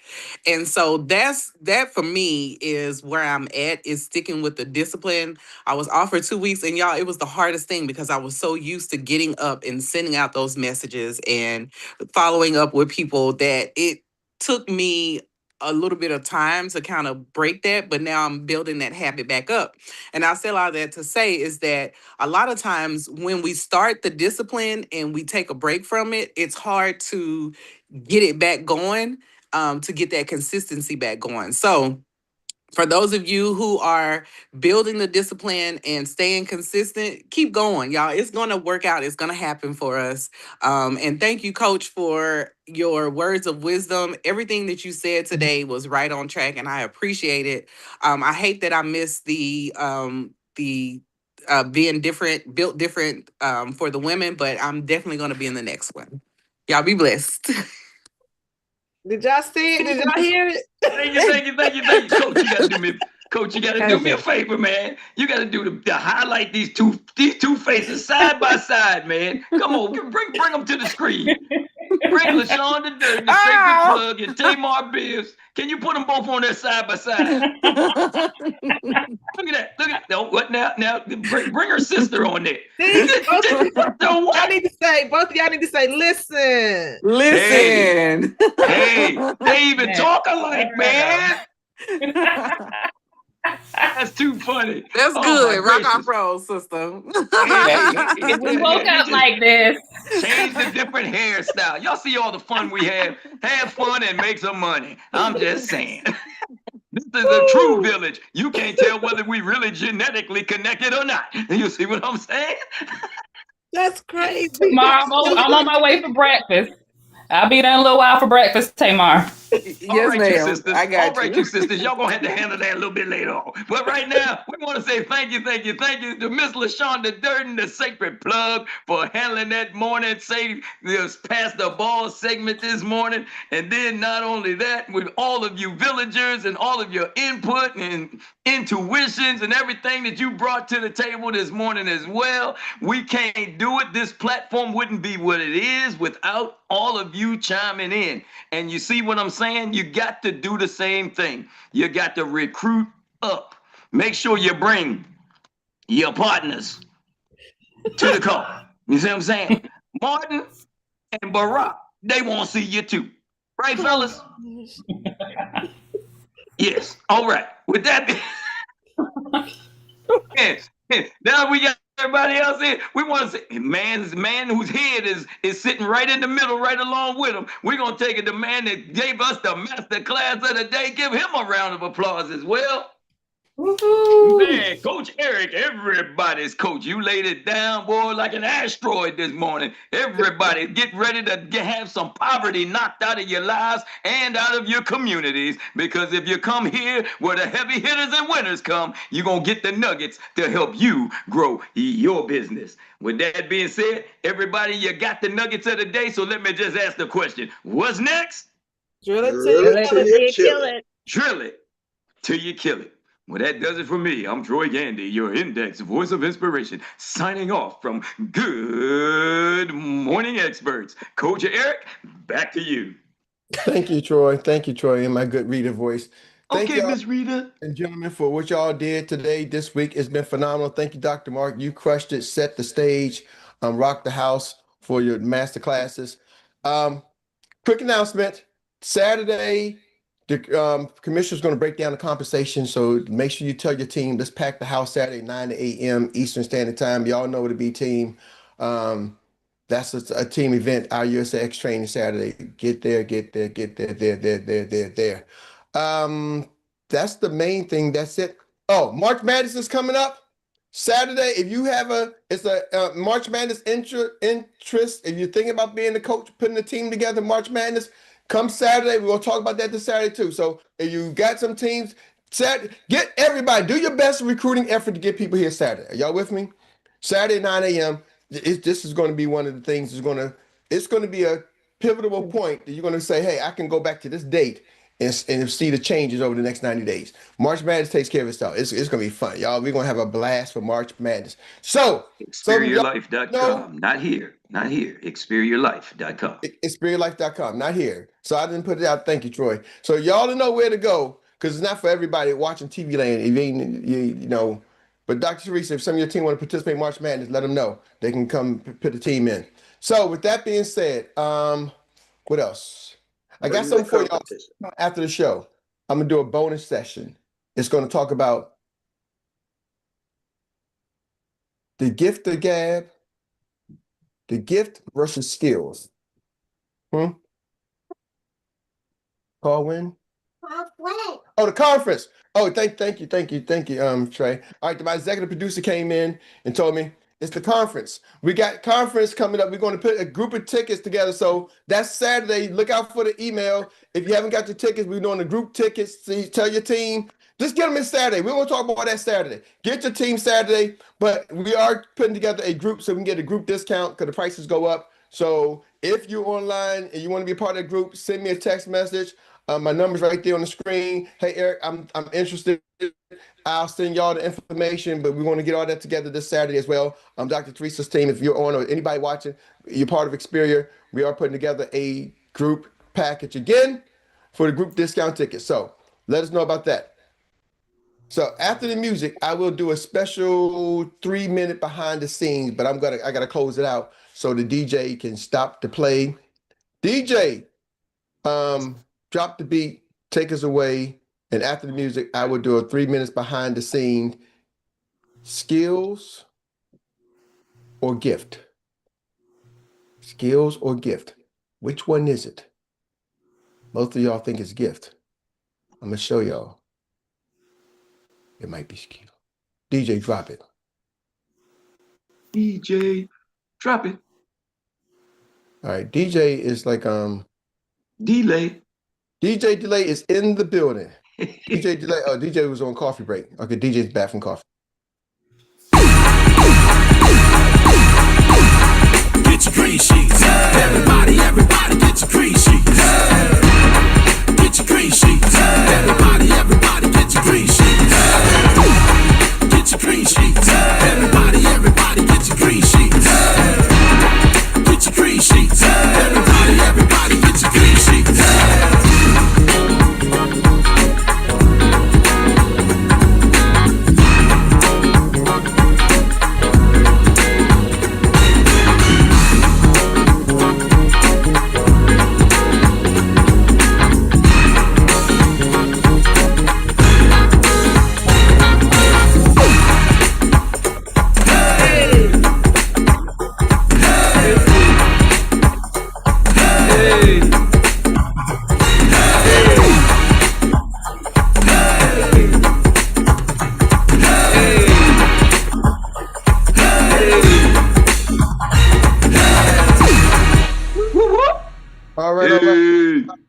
And so that for me is where I'm at, is sticking with the discipline. I was off for 2 weeks, and y'all, it was the hardest thing because I was so used to getting up and sending out those messages and following up with people that it took me a little bit of time to kind of break that, but now I'm building that habit back up. And I say a lot of that to say is that a lot of times when we start the discipline and we take a break from it, it's hard to get it back going, to get that consistency back going. So for those of you who are building the discipline and staying consistent, keep going, y'all. It's going to work out. It's going to happen for us. And thank you, Coach, for your words of wisdom. Everything that you said today was right on track, and I appreciate it. I hate that I missed the being different, built different for the women, but I'm definitely going to be in the next one. Y'all be blessed. Did y'all see it? Did y'all hear it? Thank you. Coach, you gotta do me. Coach, you gotta do me a favor, man. You gotta do to highlight these two faces side by side, man. Come on, bring them to the screen. Bring 𝗯𝗿 the Sacred Plug, and 𝗱𝗏. Can you put them both on there side by side? Look at that. No, what now? Now bring her sister on there. I need to say, both of y'all need to say, listen. Listen. Hey, they even talk alike, man. That's too funny. That's good. Rock off roll, sister. If we woke up like this. Change the different hairstyle. Y'all see all the fun we have. Have fun and make some money. I'm just saying. This is a true village. You can't tell whether we really genetically connected or not. You see what I'm saying? That's crazy. Tomorrow, I'm on my way for breakfast. I'll be there in a little while for breakfast, Tamar. Yes, ma'am. I got All right, you sisters. Y'all gonna have to handle that a little bit later on. But right now, we want to say thank you to Miss LaShonda Durden, the Sacred Plug, for handling that morning, this pass the ball segment this morning. And then not only that, with all of you villagers and all of your input and intuitions and everything that you brought to the table this morning as well. We can't do it. This platform wouldn't be what it is without all of you chiming in. And you see what I'm saying? You got to do the same thing. You got to recruit up. Make sure you bring your partners to the call. You see what I'm saying? Martin and Barack, they want to see you too. Right, fellas? Yes. All right. With that now we got everybody else in. We want to say, man whose head is sitting right in the middle, right along with him. We're going to take it, the man that gave us the master class of the day. Give him a round of applause as well. Woo-hoo. Man, Coach Erik, everybody's coach. You laid it down, boy, like an asteroid this morning. Everybody get ready to have some poverty knocked out of your lives and out of your communities. Because if you come here where the heavy hitters and winners come, you're going to get the nuggets to help you grow your business. With that being said, everybody, you got the nuggets of the day. So let me just ask the question. What's next? Drill it till you kill it. Drill it till you kill it. Well, that does it for me. I'm Troy Gandy, your index voice of inspiration, signing off from Good Morning Experts. Coach Erik, back to you. Thank you, Troy. Thank you, Troy, in my good reader voice. Thank you, Miss Rita. And gentlemen, for what y'all did today, this week. It's been phenomenal. Thank you, Dr. Mark. You crushed it, set the stage, rocked the house for your master classes. Quick announcement. Saturday, the commissioner's going to break down the compensation, so make sure you tell your team, let's pack the house Saturday, 9 to 8 a.m. Eastern Standard Time. Y'all know it'll be team. That's a team event, our USAX training Saturday. Get there. That's the main thing. That's it. Oh, March Madness is coming up Saturday. If you have it's a March Madness interest, if you're thinking about being the coach, putting the team together, March Madness, come Saturday. We're going to talk about that this Saturday too. So if you got some teams, get everybody, do your best recruiting effort to get people here Saturday. Are y'all with me? Saturday, 9 a.m. This is going to be one of the things it's going to be a pivotal point that you're going to say, hey, I can go back to this date and see the changes over the next 90 days. March Madness takes care of itself. It's going to be fun, y'all. We're going to have a blast for March Madness. So, experienceyourlife.com, not here. Experienceyourlife.com. Experienceyourlife.com, not here. So I didn't put it out. Thank you, Troy. So y'all know where to go, because it's not for everybody watching TV land. If you know, but Dr. Teresa, if some of your team want to participate in March Madness, let them know. They can come put the team in. So with that being said, what else? I got something for y'all after the show. I'm going to do a bonus session. It's going to talk about the gift of gab, the gift versus skills. Call when? Oh, the conference. Oh, thank you, Trey. All right, my executive producer came in and told me it's the conference. We got conference coming up. We're going to put a group of tickets together. So that's Saturday. Look out for the email. If you haven't got your tickets, we're doing the group tickets. So you tell your team. Just get them in Saturday. We're going to talk about that Saturday. Get your team Saturday, but we are putting together a group so we can get a group discount because the prices go up. So if you're online and you want to be a part of that group, send me a text message. My number's right there on the screen. Hey, Eric, I'm interested. I'll send y'all the information, but we want to get all that together this Saturday as well. Dr. 𝗍ici's team, if you're on or anybody watching, you're part of 𝗍experior. We are putting together a group package again for the group discount ticket. So let us know about that. So after the music, I will do a special 3-minute behind the scenes, but I gotta close it out so the DJ can stop the play. DJ, drop the beat, take us away, and after the music, I will do a 3 minutes behind the scenes. Skills or gift? Skills or gift? Which one is it? Most of y'all think it's gift. I'm gonna show y'all. It might be skill. DJ, drop it. DJ, drop it. All right, DJ is like Delay. DJ Delay is in the building. DJ Delay. Oh, DJ was on coffee break. Okay, DJ's back from coffee. Get your green sheets. Everybody get your green sheets. Get your green sheets. Everybody get your green sheets. Get your green sheets. Everybody get your green sheets. Get your green sheets. Everybody get your green sheets. All right.